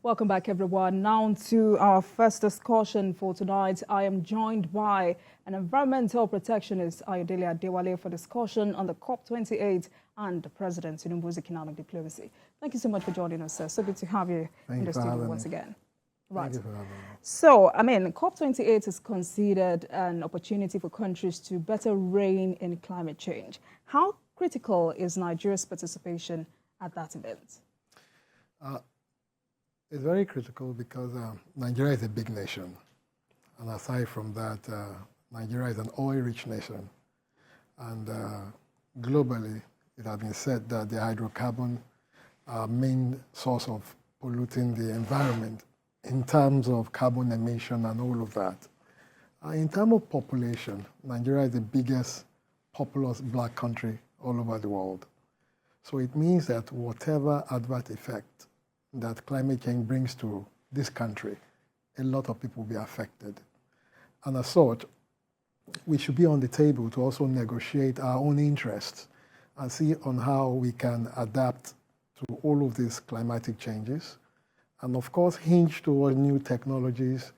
Welcome back, everyone. Now to our first discussion for tonight. I am joined by an environmental protectionist, Adewale, for discussion on the COP28 and President Tinubu's economic diplomacy. Thank you so much for joining us, sir. So good to have you in the studio once again. Right. Thank you for having me. So, COP28 is considered an opportunity for countries to better rein in climate change. How critical is Nigeria's participation at that event? It's very critical because Nigeria is a big nation. And aside from that, Nigeria is an oil-rich nation. And globally, it has been said that the hydrocarbon are main source of polluting the environment in terms of carbon emission and all of that. In terms of population, Nigeria is the biggest populous black country all over the world. So it means that whatever adverse effect that climate change brings to this country, a lot of people will be affected. And as such, we should be on the table to also negotiate our own interests and see on how we can adapt to all of these climatic changes. And of course, hinge toward new technologies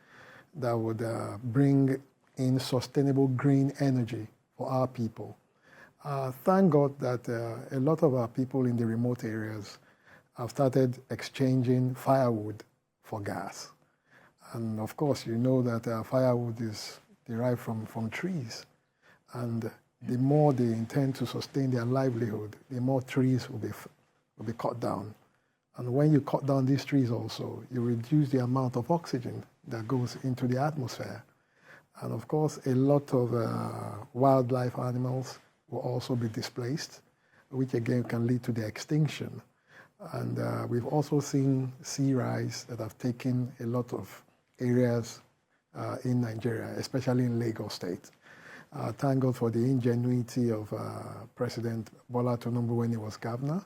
that would bring in sustainable green energy for our people. Thank God that a lot of our people in the remote areas have started exchanging firewood for gas. And of course, you know that firewood is derived from trees. And the more they intend to sustain their livelihood, the more trees will be cut down. And when you cut down these trees also, you reduce the amount of oxygen that goes into the atmosphere. And of course, a lot of wildlife animals will also be displaced, which again can lead to their extinction. And we've also seen sea rise that have taken a lot of areas in Nigeria, especially in Lagos State. Thank God for the ingenuity of President Bola Tinubu when he was governor,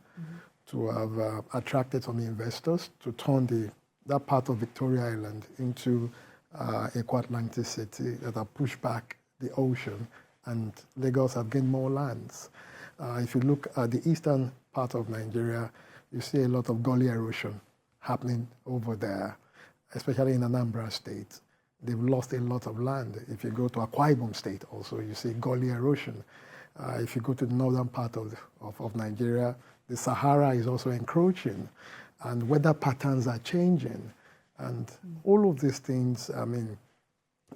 to have attracted some investors to turn that part of Victoria Island into a Atlantic city that have pushed back the ocean, and Lagos have gained more lands. If you look at the eastern part of Nigeria, you see a lot of gully erosion happening over there, especially in Anambra State. They've lost a lot of land. If you go to Akwa Ibom State also, you see gully erosion. If you go to the northern part of Nigeria, the Sahara is also encroaching, and weather patterns are changing. And all of these things,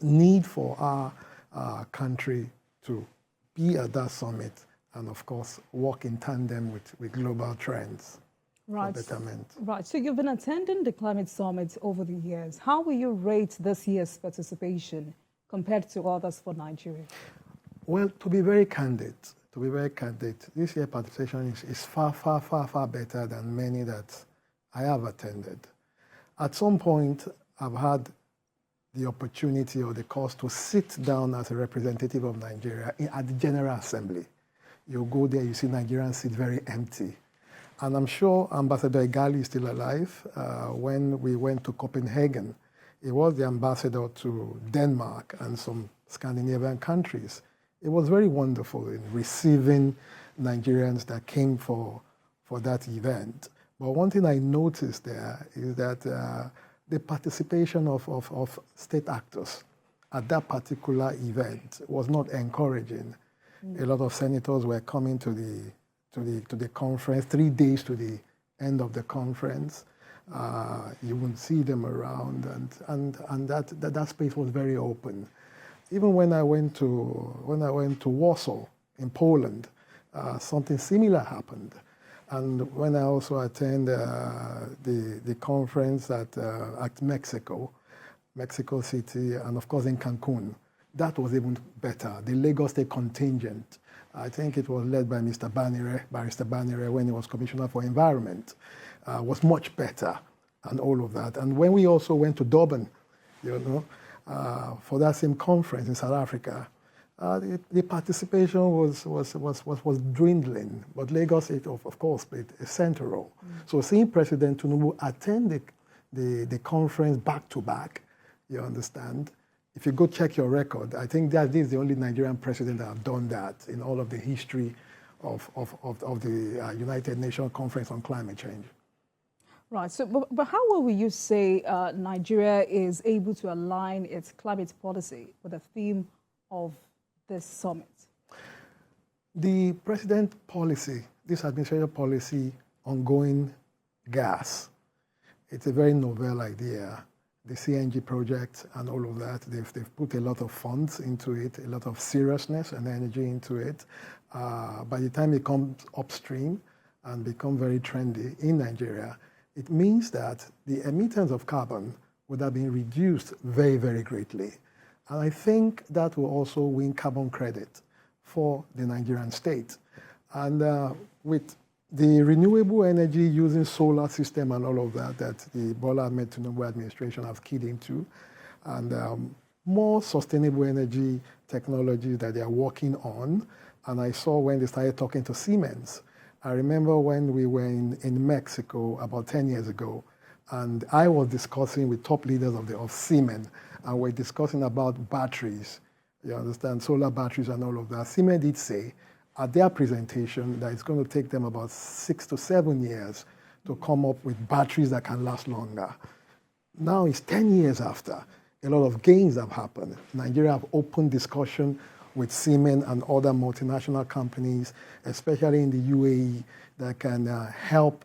need for our country to be at that summit and, of course, work in tandem with global trends. Right. For betterment. Right. So you've been attending the climate summits over the years. How will you rate this year's participation compared to others for Nigeria? Well, to be very candid, this year's participation is far, far, far, far better than many that I have attended. At some point, I've had the opportunity or the cause to sit down as a representative of Nigeria at the General Assembly. You go there, you see Nigerians sit very empty. And I'm sure Ambassador Igali is still alive. When we went to Copenhagen, he was the ambassador to Denmark and some Scandinavian countries. It was very wonderful in receiving Nigerians that came for that event. But one thing I noticed there is that the participation of state actors at that particular event was not encouraging. A lot of senators were coming to the conference, 3 days to the end of the conference. You wouldn't see them around, and that space was very open. Even when I went to Warsaw in Poland, something similar happened. And when I also attended the conference at Mexico City, and of course in Cancun, that was even better. The Lagos State contingent, I think it was led by Mr. Barrister Banire, when he was Commissioner for Environment, was much better and all of that. And when we also went to Durban, for that same conference in South Africa, the participation was dwindling, but Lagos State, of course, played a central role. So seeing President Tinubu attend the conference back to back, you understand. If you go check your record, I think that this is the only Nigerian president that have done that in all of the history of the United Nations Conference on Climate Change. Right. So, but how will you say Nigeria is able to align its climate policy with the theme of this summit? The president policy, this administration policy on going gas, it's a very novel idea. The CNG project and all of that, they've put a lot of funds into it, a lot of seriousness and energy into it. By the time it comes upstream and become very trendy in Nigeria, it means that the emittance of carbon would have been reduced very, very greatly. And I think that will also win carbon credit for the Nigerian state. And with the renewable energy using solar system and all of that, that the Bola Ahmed Tinubu administration has keyed into, and more sustainable energy technology that they are working on. And I saw when they started talking to Siemens. I remember when we were in Mexico about 10 years ago, and I was discussing with top leaders of Siemens, and we're discussing about batteries, you understand, solar batteries and all of that. Siemens did say at their presentation that it's going to take them about 6 to 7 years to come up with batteries that can last longer. Now it's 10 years after. A lot of gains have happened. Nigeria have open discussion with Siemens and other multinational companies, especially in the UAE, that can help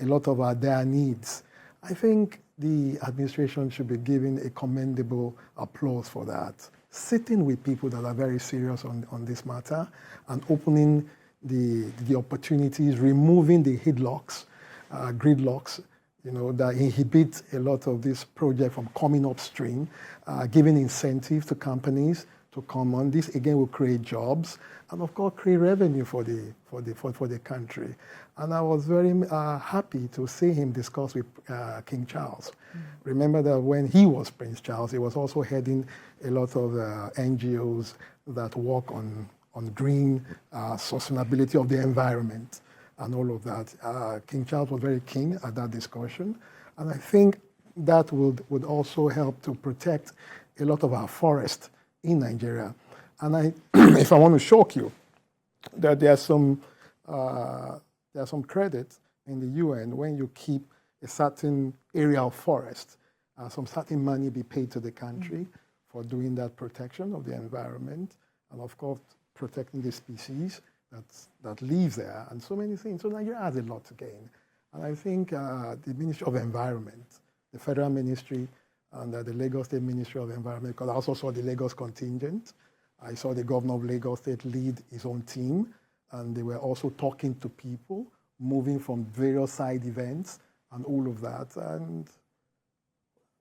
a lot of their needs. I think the administration should be given a commendable applause for that. Sitting with people that are very serious on this matter and opening the opportunities, removing the gridlocks, you know, that inhibit a lot of this project from coming upstream, giving incentives to companies to come on. This again will create jobs and of course create revenue for the country. And I was very happy to see him discuss with King Charles. Remember that when he was Prince Charles, he was also heading a lot of NGOs that work on green sustainability of the environment and all of that. King Charles was very keen at that discussion. And I think that would also help to protect a lot of our forests in Nigeria. And if I want to shock you, that there's some credit in the UN when you keep a certain area of forest, some certain money be paid to the country for doing that protection of the environment, and of course protecting the species that live there, and so many things. So Nigeria has a lot to gain. And I think the Ministry of Environment, the Federal Ministry, and the Lagos State Ministry of Environment, because I also saw the Lagos contingent. I saw the governor of Lagos State lead his own team, and they were also talking to people, moving from various side events and all of that. And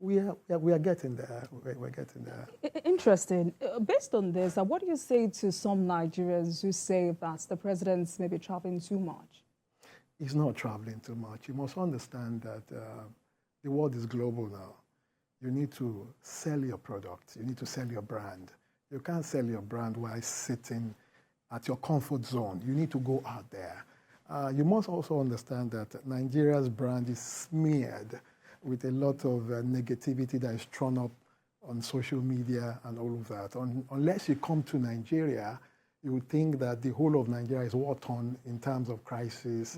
we are getting there. We're getting there. Interesting. Based on this, what do you say to some Nigerians who say that the president's maybe traveling too much? He's not traveling too much. You must understand that the world is global now. You need to sell your product. You need to sell your brand. You can't sell your brand while sitting at your comfort zone. You need to go out there. You must also understand that Nigeria's brand is smeared with a lot of negativity that is thrown up on social media and all of that. Unless you come to Nigeria, you would think that the whole of Nigeria is war-torn in terms of crisis,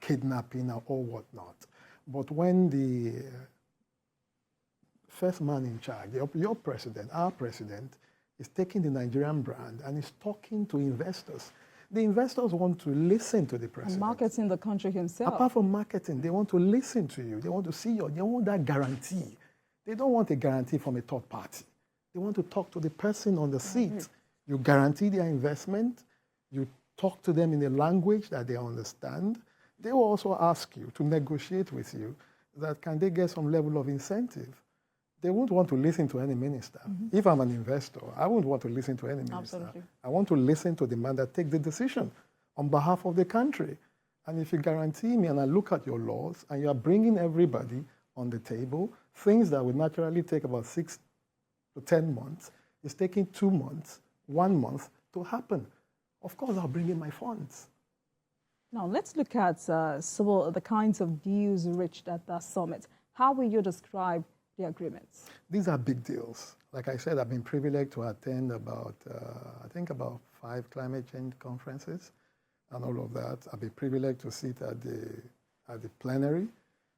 kidnapping, or whatnot. But when the first man in charge, your president, our president, is taking the Nigerian brand and is talking to investors. The investors want to listen to the president. And marketing the country himself. Apart from marketing, they want to listen to you. They want to see you. They want that guarantee. They don't want a guarantee from a third party. They want to talk to the person on the seat. You guarantee their investment. You talk to them in a language that they understand. They will also ask you to negotiate with you that can they get some level of incentive. They won't want to listen to any minister. If I'm an investor, I won't want to listen to any minister. Absolutely. I want to listen to the man that takes the decision on behalf of the country. And if you guarantee me and I look at your laws and you are bringing everybody on the table, things that would naturally take about 6 to 10 months, it's taking 2 months, 1 month to happen. Of course, I'll bring in my funds. Now, let's look at some of the kinds of deals reached at that summit. How will you describe the agreements? These are big deals. Like I said, I've been privileged to attend about, I think about 5 climate change conferences and all of that. I've been privileged to sit at the plenary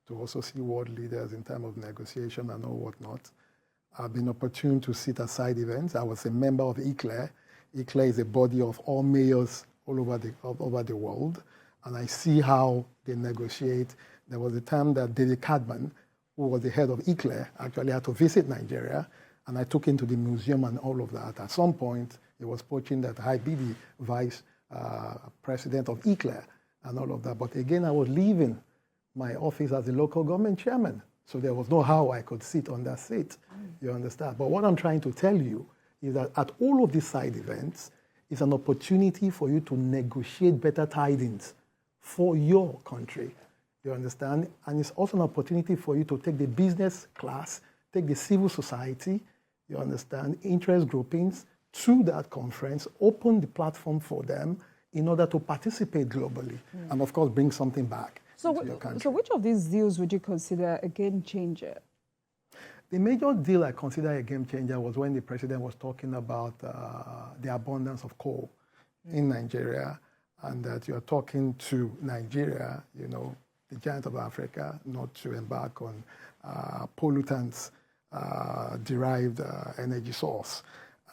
to also see world leaders in terms of negotiation and all whatnot. I've been opportune to sit at side events. I was a member of ICLER. ICLER is a body of all mayors all over the world, and I see how they negotiate. There was a time that David Cadman, who was the head of ICLER, actually had to visit Nigeria, and I took him to the museum and all of that. At some point, he was poaching that I be the vice president of ICLER and all of that. But again, I was leaving my office as a local government chairman, so there was no how I could sit on that seat, you understand? But what I'm trying to tell you is that at all of these side events, it's an opportunity for you to negotiate better tidings for your country, you understand? And it's also an opportunity for you to take the business class, take the civil society, you understand, interest groupings to that conference, open the platform for them in order to participate globally, and of course bring something back to your country. So which of these deals would you consider a game changer? The major deal I consider a game changer was when the president was talking about the abundance of coal in Nigeria, and that you're talking to Nigeria, you know, the giant of Africa, not to embark on pollutants derived energy source.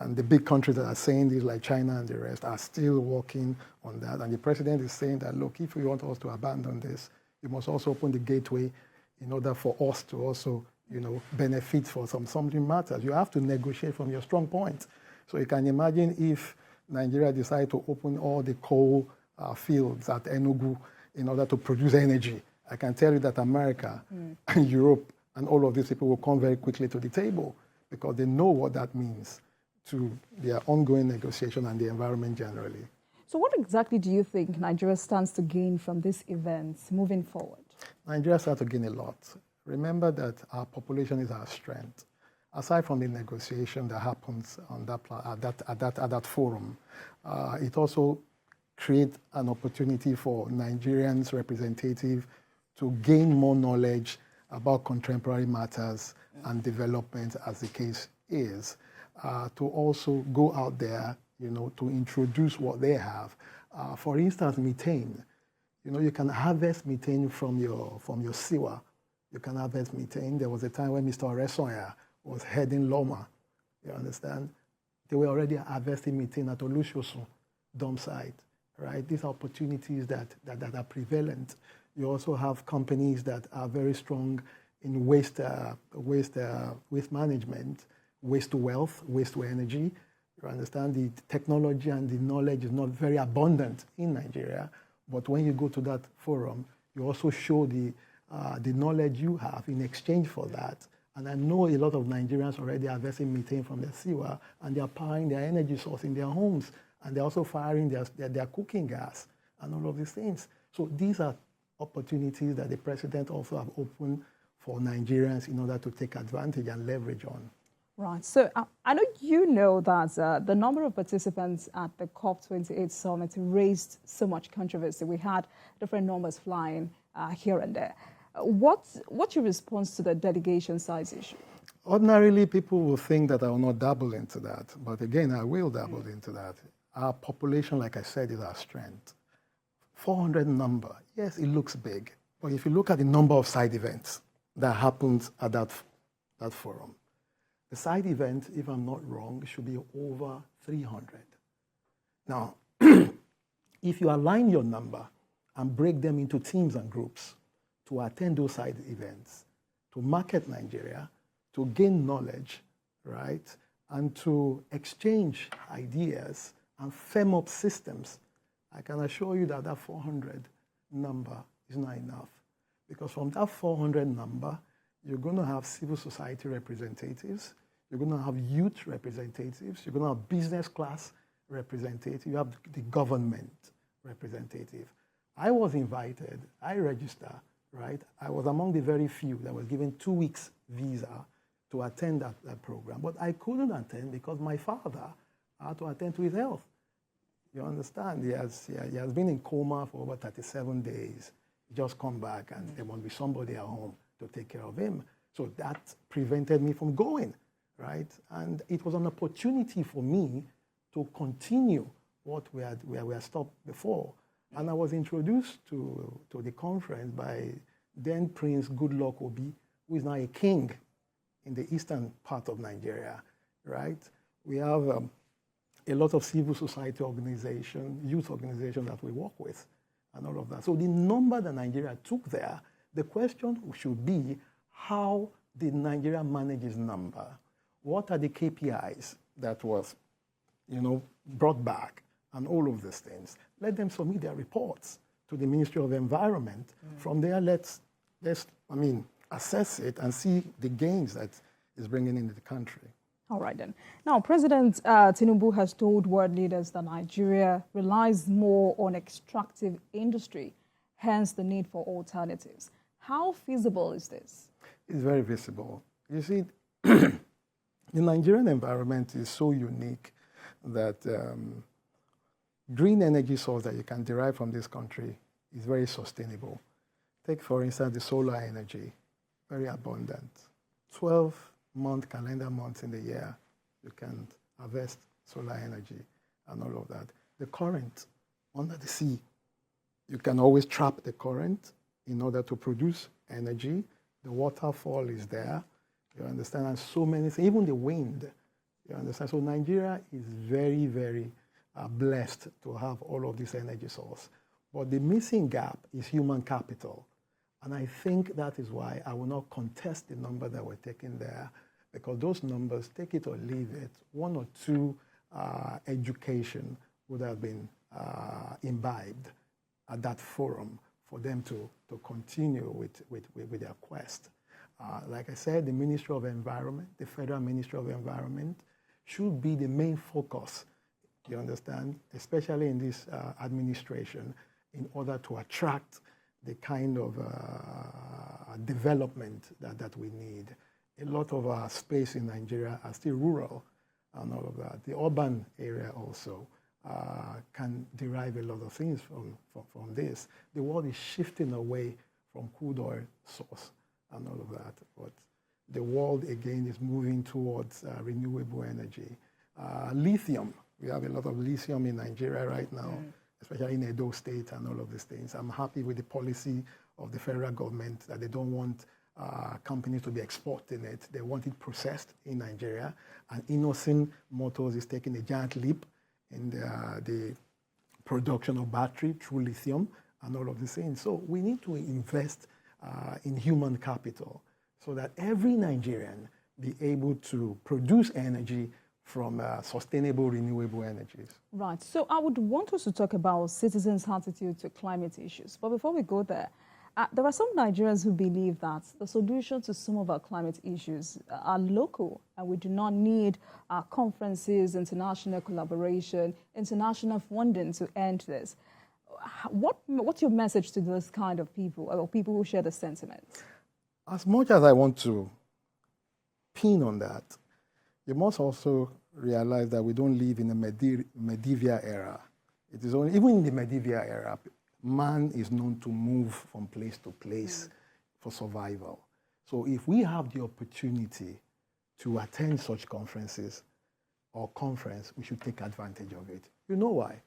And the big countries that are saying this, like China and the rest, are still working on that. And the president is saying that, look, if you want us to abandon this, you must also open the gateway in order for us to also, you know, benefit for something matters. You have to negotiate from your strong point. So you can imagine if Nigeria decided to open all the coal fields at Enugu in order to produce energy. I can tell you that America and Europe and all of these people will come very quickly to the table because they know what that means to their ongoing negotiation and the environment generally. So what exactly do you think Nigeria stands to gain from these events moving forward? Nigeria stands to gain a lot. Remember that our population is our strength. Aside from the negotiation that happens on at that forum, it also creates an opportunity for Nigerians representatives to gain more knowledge about contemporary matters and development, as the case is, to also go out there, you know, to introduce what they have. For instance, methane. You know, you can harvest methane from your sewer. You can harvest methane. There was a time when Mr. Oresoya was heading Loma, you understand? They were already harvesting methane at Olushosun dump site, right? These are opportunities that are prevalent. You also have companies that are very strong in waste management, waste to wealth, waste to energy. You understand the technology and the knowledge is not very abundant in Nigeria, but when you go to that forum, you also show the knowledge you have in exchange for that. And I know a lot of Nigerians already are harvesting methane from their sewer, and they are powering their energy source in their homes, and they're also firing their cooking gas and all of these things. So these are opportunities that the president also have opened for Nigerians in order to take advantage and leverage on. Right. So I know you know that the number of participants at the COP28 summit raised so much controversy. We had different numbers flying here and there. What's your response to the delegation size issue? Ordinarily, people will think that I will not dabble into that. But again, I will dabble into that. Our population, like I said, is our strength. 400 number, yes, it looks big. But if you look at the number of side events that happens at that forum, the side event, if I'm not wrong, should be over 300. Now, if you align your number and break them into teams and groups to attend those side events, to market Nigeria, to gain knowledge, right, and to exchange ideas and firm up systems, I can assure you that that 400 number is not enough. Because from that 400 number, you're going to have civil society representatives, you're going to have youth representatives, you're going to have business class representatives, you have the government representative. I was invited, I registered, right? I was among the very few that was given 2 weeks visa to attend that program. But I couldn't attend because my father had to attend to his health. You understand? He has been in coma for over 37 days. He just come back and there must be somebody at home to take care of him. So that prevented me from going, right? And it was an opportunity for me to continue what we had stopped before. And I was introduced to the conference by then Prince Goodluck Obi, who is now a king in the eastern part of Nigeria, right? We have a lot of civil society organization, youth organization that we work with, and all of that. So the number that Nigeria took there, the question should be, how did Nigeria manage its number? What are the KPIs that was, brought back, and all of these things? Let them submit their reports to the Ministry of Environment. From there, let's assess it and see the gains that is bringing into the country. All right, then. Now, President Tinubu has told world leaders that Nigeria relies more on extractive industry, hence the need for alternatives. How feasible is this? It's very visible. You see, the Nigerian environment is so unique that green energy source that you can derive from this country is very sustainable. Take, for instance, the solar energy, very abundant. 12-month calendar months in the year, you can harvest solar energy and all of that. The current under the sea, you can always trap the current in order to produce energy. The waterfall is there, you understand, and so many things, even the wind, you understand. So Nigeria is very, very blessed to have all of this energy source. But the missing gap is human capital. And I think that is why I will not contest the number that we're taking there, because those numbers, take it or leave it, 1 or 2 education would have been imbibed at that forum for them to continue with their quest. Like I said, the Ministry of Environment, the Federal Ministry of Environment, should be the main focus, you understand, especially in this administration, in order to attract the kind of development that we need. A lot of our space in Nigeria are still rural and all of that. The urban area also can derive a lot of things from this. The world is shifting away from crude oil source and all of that. But the world, again, is moving towards renewable energy. Lithium, we have a lot of lithium in Nigeria right now, especially in Edo State and all of these things. I'm happy with the policy of the federal government that they don't want companies to be exporting it. They want it processed in Nigeria. And Innocent Motors is taking a giant leap in the production of battery through lithium and all of these things. So we need to invest in human capital so that every Nigerian be able to produce energy from sustainable, renewable energies. Right. So I would want us to talk about citizens' attitude to climate issues. But before we go there are some Nigerians who believe that the solution to some of our climate issues are local, and we do not need conferences, international collaboration, international funding to end this. What's your message to those kind of people, or people who share the sentiment? As much as I want to pin on that, you must also realize that we don't live in a medieval era. It is only, even in the medieval era, man is known to move from place to place for survival. So if we have the opportunity to attend such conferences or conference, we should take advantage of it. You know why?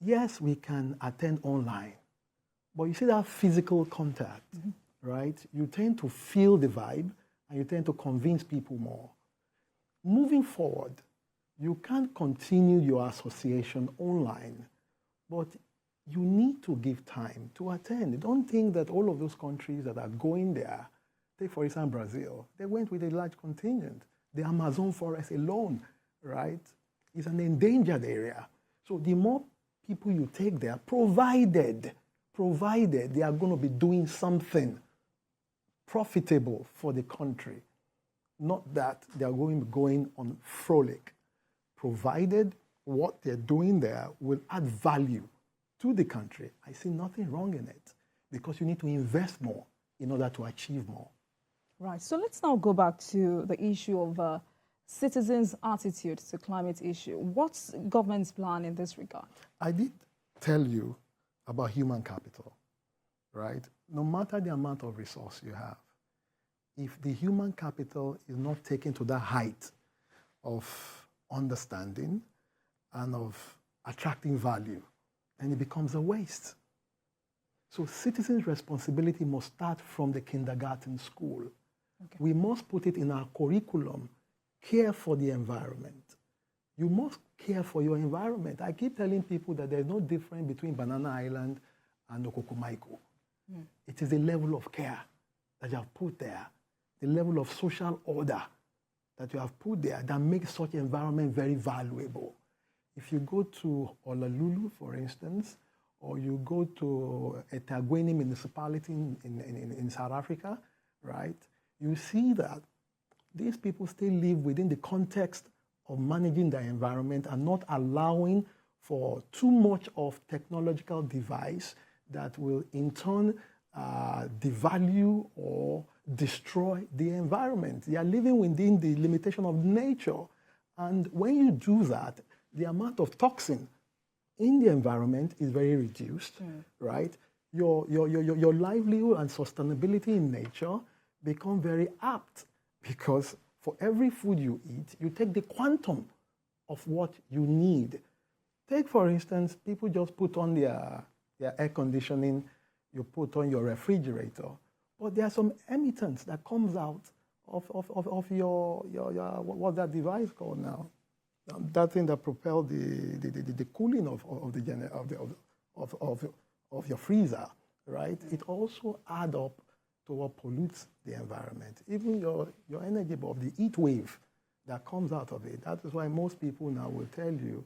Yes, we can attend online, but you see that physical contact, right? You tend to feel the vibe, and you tend to convince people more. Moving forward, you can't continue your association online, but you need to give time to attend. Don't think that all of those countries that are going there, take for example Brazil, they went with a large contingent. The Amazon forest alone, right, is an endangered area. So the more people you take there, provided they are going to be doing something profitable for the country, not that they are going on frolic, provided what they're doing there will add value to the country. I see nothing wrong in it, because you need to invest more in order to achieve more. Right. So let's now go back to the issue of citizens' attitude to climate issue. What's government's plan in this regard? I did tell you about human capital, right? No matter the amount of resource you have, if the human capital is not taken to that height of understanding and of attracting value, and it becomes a waste. So citizens' responsibility must start from the kindergarten school. Okay. We must put it in our curriculum, care for the environment. You must care for your environment. I keep telling people that there's no difference between Banana Island and Okokomaiko. It is the level of care that you have put there, the level of social order that you have put there that makes such environment very valuable. If you go to Honolulu, for instance, or you go to eThekwini municipality in South Africa, right, you see that these people still live within the context of managing their environment and not allowing for too much of technological device that will in turn devalue or destroy the environment. They are living within the limitation of nature. And when you do that, the amount of toxin in the environment is very reduced, right? Your livelihood and sustainability in nature become very apt because for every food you eat, you take the quantum of what you need. Take, for instance, people just put on their air conditioning, you put on your refrigerator, but there are some emittents that comes out of your what's that device called now? That thing that propels the cooling of your freezer, right? It also adds up to what pollutes the environment. Even your energy bulb, the heat wave that comes out of it. That is why most people now will tell you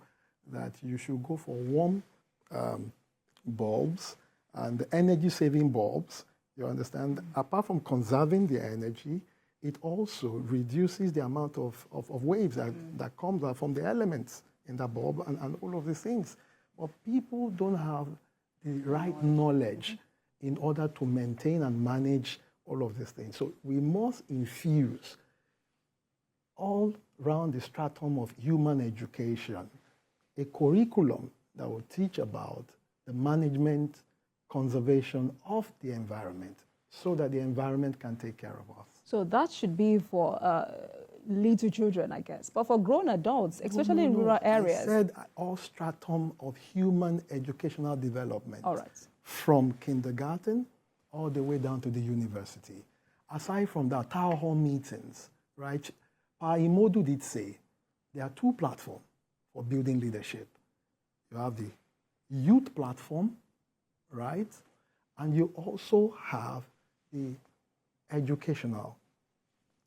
that you should go for warm bulbs and energy-saving bulbs. You understand? Apart from conserving the energy, it also reduces the amount of waves that comes out from the elements in the bulb and all of these things. But people don't have the right knowledge in order to maintain and manage all of these things. So we must infuse all around the stratum of human education a curriculum that will teach about the management, conservation of the environment so that the environment can take care of us. So that should be for little children, I guess. But for grown adults, especially in rural areas. I said all stratum of human educational development. All right. From kindergarten all the way down to the university. Aside from that, town hall meetings, right? Pa Imodu did say there are two platforms for building leadership. You have the youth platform, right? And you also have the educational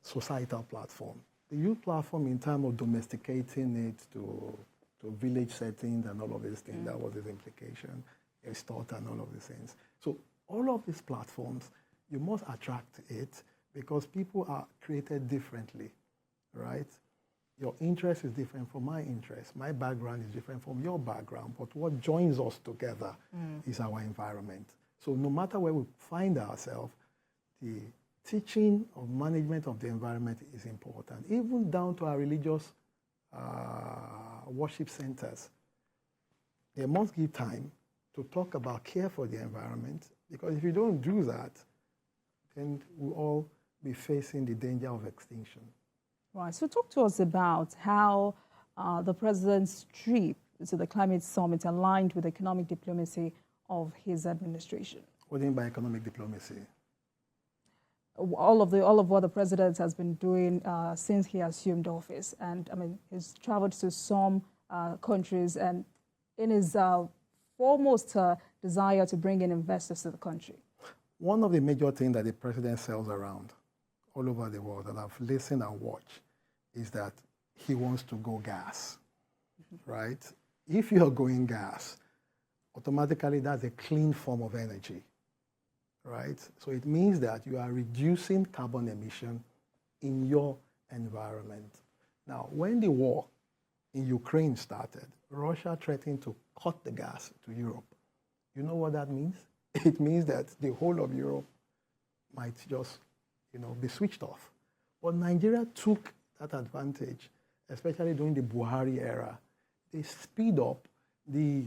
societal platform. The youth platform in terms of domesticating it to village settings and all of these things, that was his implication, his thought and all of these things. So all of these platforms, you must attract it because people are created differently, right? Your interest is different from my interest. My background is different from your background. But what joins us together is our environment. So no matter where we find ourselves, the teaching of management of the environment is important, even down to our religious worship centers. They must give time to talk about care for the environment, because if you don't do that, then we'll all be facing the danger of extinction. Right. So talk to us about how the president's trip to the climate summit aligned with economic diplomacy of his administration. What do you mean by economic diplomacy? All of what the president has been doing since he assumed office, and I mean, he's traveled to some countries, and in his foremost desire to bring in investors to the country. One of the major things that the president sells around all over the world that I've listened and watched is that he wants to go gas, right? If you're going gas, automatically that's a clean form of energy, right? So it means that you are reducing carbon emission in your environment. Now, when the war in Ukraine started, Russia threatened to cut the gas to Europe. You know what that means? It means that the whole of Europe might just, be switched off. But Nigeria took that advantage, especially during the Buhari era. They speed up the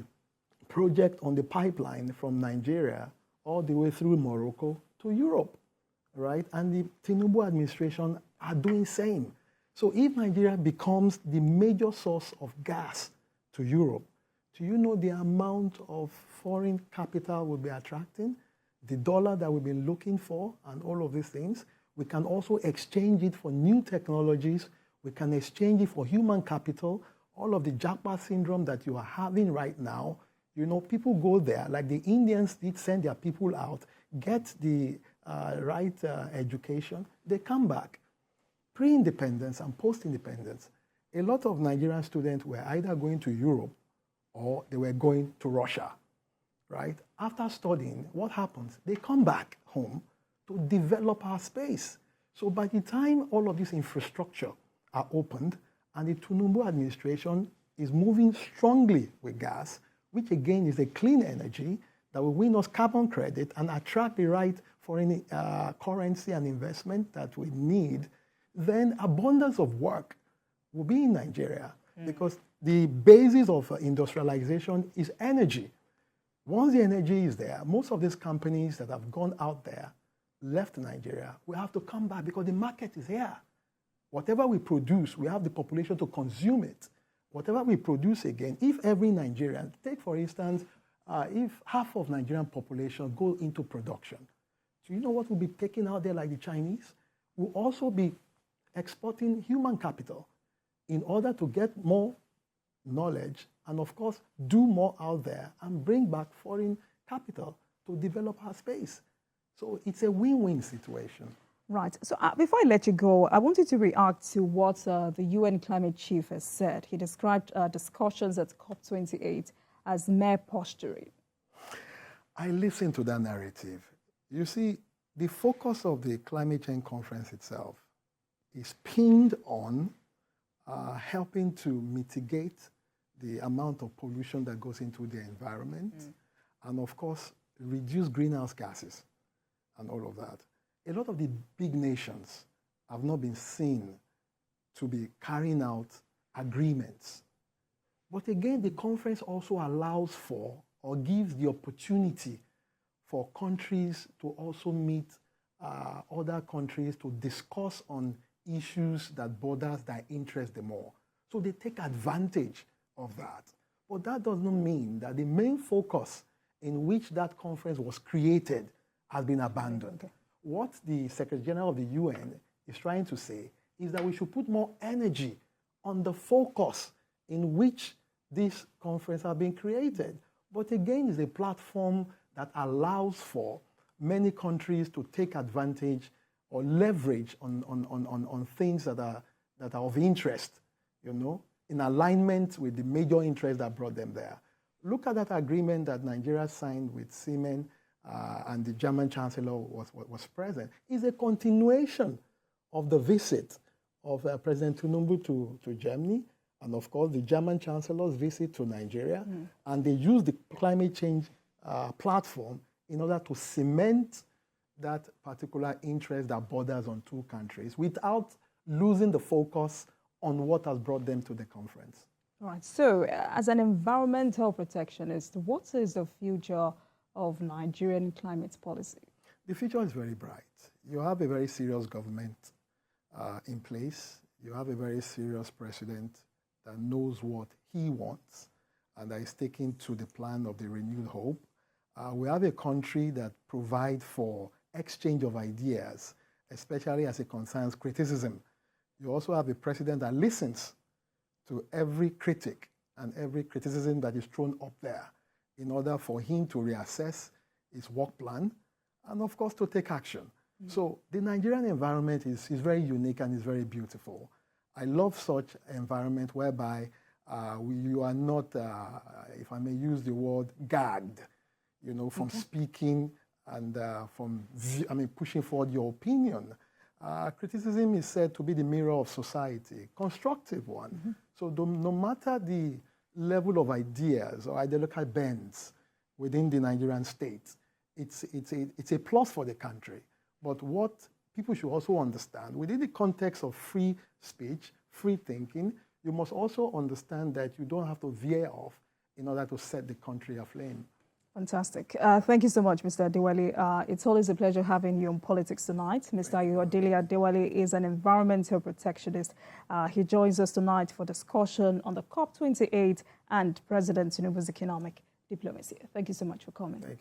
project on the pipeline from Nigeria all the way through Morocco to Europe, right? And the Tinubu administration are doing same. So if Nigeria becomes the major source of gas to Europe, do you know the amount of foreign capital will be attracting? the dollar that we've been looking for and all of these things. We can also exchange it for new technologies. We can exchange it for human capital. All of the Japa syndrome that you are having right now, you know, people go there, like the Indians did send their people out, get the right education, they come back. Pre-independence and post-independence, a lot of Nigerian students were either going to Europe or they were going to Russia, right? After studying, what happens? They come back home to develop our space. So by the time all of this infrastructure are opened and the Tinubu administration is moving strongly with gas, which again is a clean energy that will win us carbon credit and attract the right foreign currency and investment that we need, then abundance of work will be in Nigeria because the basis of industrialization is energy. Once the energy is there, most of these companies that have gone out there, left Nigeria, we have to come back because the market is here. Whatever we produce, we have the population to consume it. Whatever we produce again, if every Nigerian, take for instance, if half of Nigerian population go into production, so you know what will be taken out there like the Chinese? We'll also be exporting human capital in order to get more knowledge and, of course, do more out there and bring back foreign capital to develop our space. So it's a win-win situation. Right. So before I let you go, I wanted to react to what the UN climate chief has said. He described discussions at COP28 as mere posturing. I listened to that narrative. You see, the focus of the climate change conference itself is pinned on helping to mitigate the amount of pollution that goes into the environment and, of course, reduce greenhouse gases and all of that. A lot of the big nations have not been seen to be carrying out agreements. But again, the conference also allows for or gives the opportunity for countries to also meet other countries to discuss on issues that borders that interest them all. So they take advantage of that. But that does not mean that the main focus in which that conference was created has been abandoned. Okay. What the Secretary General of the UN is trying to say is that we should put more energy on the focus in which this conference has been created. But again, it's a platform that allows for many countries to take advantage or leverage on things that are of interest, you know, in alignment with the major interests that brought them there. Look at that agreement that Nigeria signed with Siemens and the German Chancellor was present. It's a continuation of the visit of President Tinubu to Germany, and of course the German Chancellor's visit to Nigeria, and they used the climate change platform in order to cement that particular interest that borders on two countries without losing the focus on what has brought them to the conference. All right. So, as an environmental protectionist, what is the future of Nigerian climate policy? The future is very bright. You have a very serious government in place. You have a very serious president that knows what he wants and that is sticking to the plan of the renewed hope. We have a country that provides for exchange of ideas, especially as it concerns criticism. You also have a president that listens to every critic and every criticism that is thrown up there in order for him to reassess his work plan and, of course, to take action. So the Nigerian environment is very unique and is very beautiful. I love such environment whereby you are not, if I may use the word, gagged, you know, from speaking and from pushing forward your opinion. Criticism is said to be the mirror of society, constructive one. So no matter the level of ideas or ideological bends within the Nigerian state, it's a plus for the country. But what people should also understand, within the context of free speech, free thinking, you must also understand that you don't have to veer off in order to set the country aflame. Fantastic. Thank you so much, Mr. Adewale. It's always a pleasure having you on Politics Tonight. Mr. Adewale is an environmental protectionist. He joins us tonight for discussion on the COP28 and President Tinubu's economic diplomacy. Thank you so much for coming. Thank you.